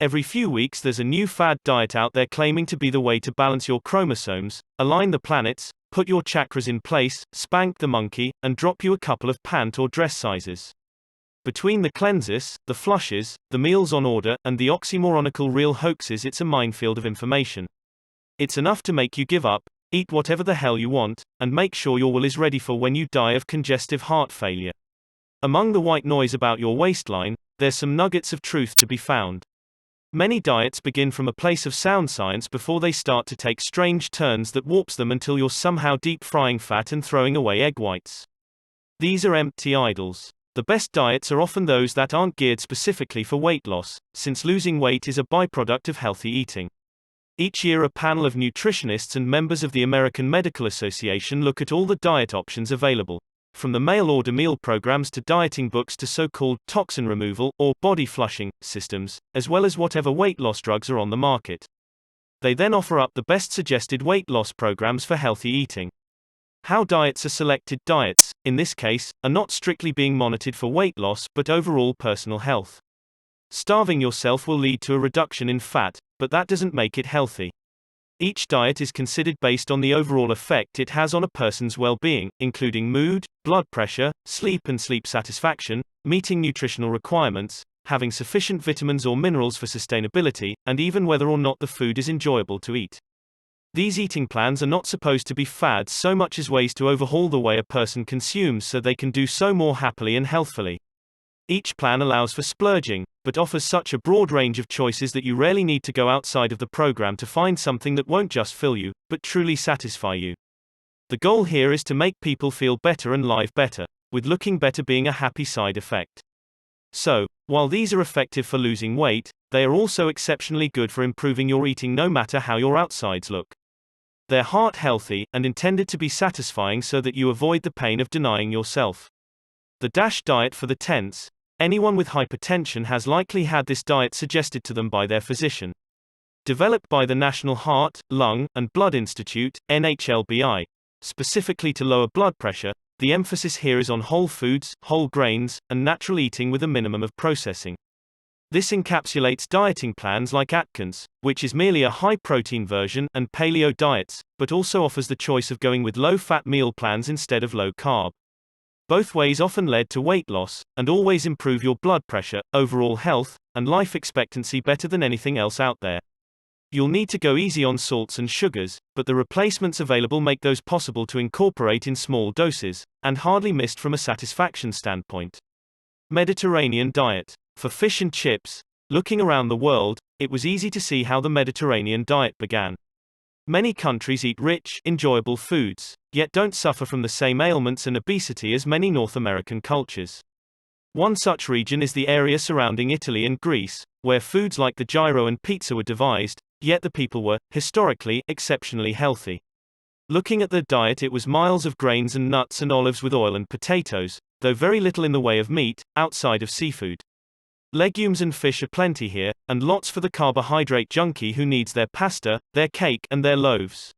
Every few weeks there's a new fad diet out there claiming to be the way to balance your chromosomes, align the planets, put your chakras in place, spank the monkey, and drop you a couple of pant or dress sizes. Between the cleanses, the flushes, the meals on order, and the oxymoronical real hoaxes, it's a minefield of information. It's enough to make you give up, eat whatever the hell you want, and make sure your will is ready for when you die of congestive heart failure. Among the white noise about your waistline, there's some nuggets of truth to be found. Many diets begin from a place of sound science before they start to take strange turns that warps them until you're somehow deep frying fat and throwing away egg whites. These are empty idols. The best diets are often those that aren't geared specifically for weight loss, since losing weight is a byproduct of healthy eating. Each year a panel of nutritionists and members of the American Medical Association look at all the diet options available. From the mail-order meal programs to dieting books to so-called toxin removal or body flushing systems, as well as whatever weight loss drugs are on the market. They then offer up the best suggested weight loss programs for healthy eating. How diets are selected. Diets, in this case, are not strictly being monitored for weight loss but overall personal health. Starving yourself will lead to a reduction in fat, but that doesn't make it healthy. Each diet is considered based on the overall effect it has on a person's well-being, including mood, blood pressure, sleep and sleep satisfaction, meeting nutritional requirements, having sufficient vitamins or minerals for sustainability, and even whether or not the food is enjoyable to eat. These eating plans are not supposed to be fads so much as ways to overhaul the way a person consumes so they can do so more happily and healthfully. Each plan allows for splurging, but offers such a broad range of choices that you rarely need to go outside of the program to find something that won't just fill you, but truly satisfy you. The goal here is to make people feel better and live better, with looking better being a happy side effect. So, while these are effective for losing weight, they are also exceptionally good for improving your eating no matter how your outsides look. They're heart healthy, and intended to be satisfying so that you avoid the pain of denying yourself. The DASH diet for the tense. Anyone with hypertension has likely had this diet suggested to them by their physician. Developed by the National Heart, Lung, and Blood Institute, NHLBI, specifically to lower blood pressure, the emphasis here is on whole foods, whole grains, and natural eating with a minimum of processing. This encapsulates dieting plans like Atkins, which is merely a high-protein version, and paleo diets, but also offers the choice of going with low-fat meal plans instead of low-carb. Both ways often led to weight loss, and always improve your blood pressure, overall health, and life expectancy better than anything else out there. You'll need to go easy on salts and sugars, but the replacements available make those possible to incorporate in small doses, and hardly missed from a satisfaction standpoint. Mediterranean diet. For fish and chips, looking around the world, it was easy to see how the Mediterranean diet began. Many countries eat rich, enjoyable foods, yet don't suffer from the same ailments and obesity as many North American cultures. One such region is the area surrounding Italy and Greece, where foods like the gyro and pizza were devised, yet the people were, historically, exceptionally healthy. Looking at their diet, it was miles of grains and nuts and olives with oil and potatoes, though very little in the way of meat, outside of seafood. Legumes and fish are plenty here, and lots for the carbohydrate junkie who needs their pasta, their cake, and their loaves.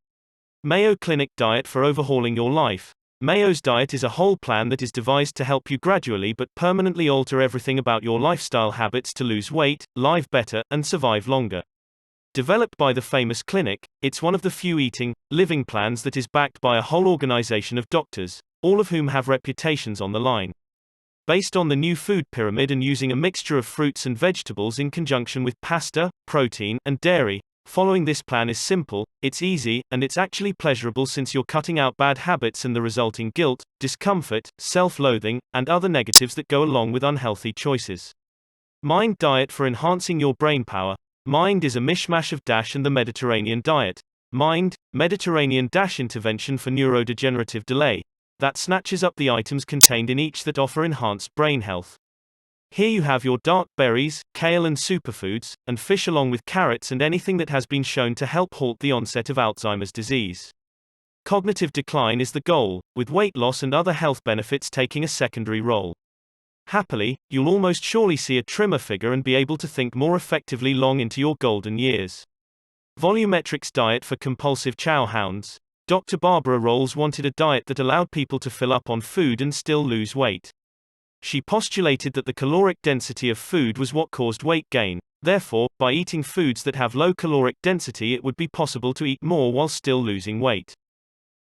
Mayo Clinic diet for overhauling your life. Mayo's diet is a whole plan that is devised to help you gradually but permanently alter everything about your lifestyle habits to lose weight, live better, and survive longer. Developed by the famous clinic, it's one of the few eating, living plans that is backed by a whole organization of doctors, all of whom have reputations on the line. Based on the new food pyramid and using a mixture of fruits and vegetables in conjunction with pasta, protein, and dairy, following this plan is simple, it's easy, and it's actually pleasurable since you're cutting out bad habits and the resulting guilt, discomfort, self-loathing, and other negatives that go along with unhealthy choices. Mind diet for enhancing your brain power. Mind is a mishmash of DASH and the Mediterranean diet. Mind, Mediterranean DASH intervention for neurodegenerative delay, that snatches up the items contained in each that offer enhanced brain health. Here you have your dark berries, kale and superfoods, and fish along with carrots and anything that has been shown to help halt the onset of Alzheimer's disease. Cognitive decline is the goal, with weight loss and other health benefits taking a secondary role. Happily, you'll almost surely see a trimmer figure and be able to think more effectively long into your golden years. Volumetrics diet for compulsive chow hounds. Dr. Barbara Rolls wanted a diet that allowed people to fill up on food and still lose weight. She postulated that the caloric density of food was what caused weight gain, Therefore, by eating foods that have low caloric density, it would be possible to eat more while still losing weight.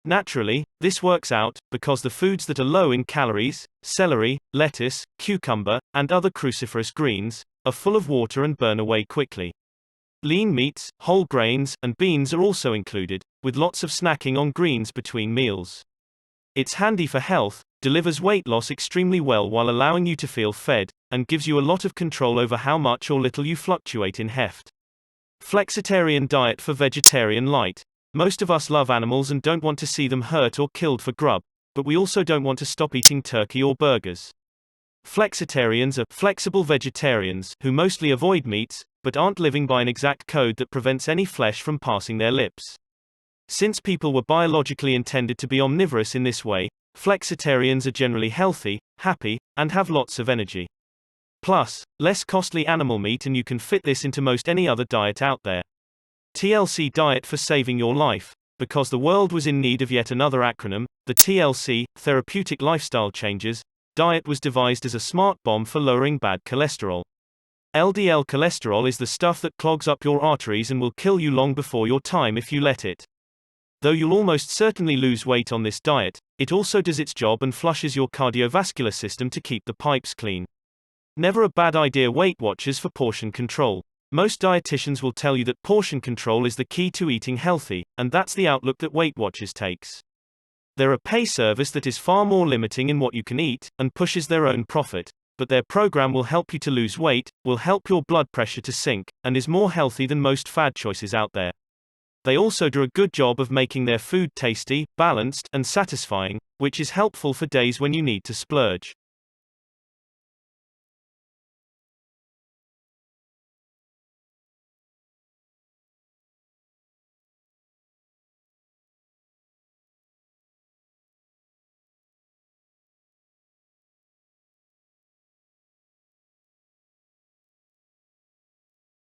Naturally, this works out, because the foods that are low in calories, celery, lettuce, cucumber, and other cruciferous greens, are full of water and burn away quickly. Lean meats, whole grains, and beans are also included, with lots of snacking on greens between meals. It's handy for health, delivers weight loss extremely well while allowing you to feel fed, and gives you a lot of control over how much or little you fluctuate in heft. Flexitarian diet for vegetarian light. Most of us love animals and don't want to see them hurt or killed for grub, but we also don't want to stop eating turkey or burgers. Flexitarians are flexible vegetarians who mostly avoid meats, but aren't living by an exact code that prevents any flesh from passing their lips. Since people were biologically intended to be omnivorous in this way, flexitarians are generally healthy, happy, and have lots of energy. Plus, less costly animal meat, and you can fit this into most any other diet out there. TLC diet for saving your life. Because the world was in need of yet another acronym, the TLC, therapeutic lifestyle changes, diet was devised as a smart bomb for lowering bad cholesterol. LDL cholesterol is the stuff that clogs up your arteries and will kill you long before your time if you let it. Though you'll almost certainly lose weight on this diet, it also does its job and flushes your cardiovascular system to keep the pipes clean. Never a bad idea. Weight Watchers for portion control. Most dietitians will tell you that portion control is the key to eating healthy, and that's the outlook that Weight Watchers takes. They're a pay service that is far more limiting in what you can eat, and pushes their own profit, but their program will help you to lose weight, will help your blood pressure to sink, and is more healthy than most fad choices out there. They also do a good job of making their food tasty, balanced, and satisfying, which is helpful for days when you need to splurge.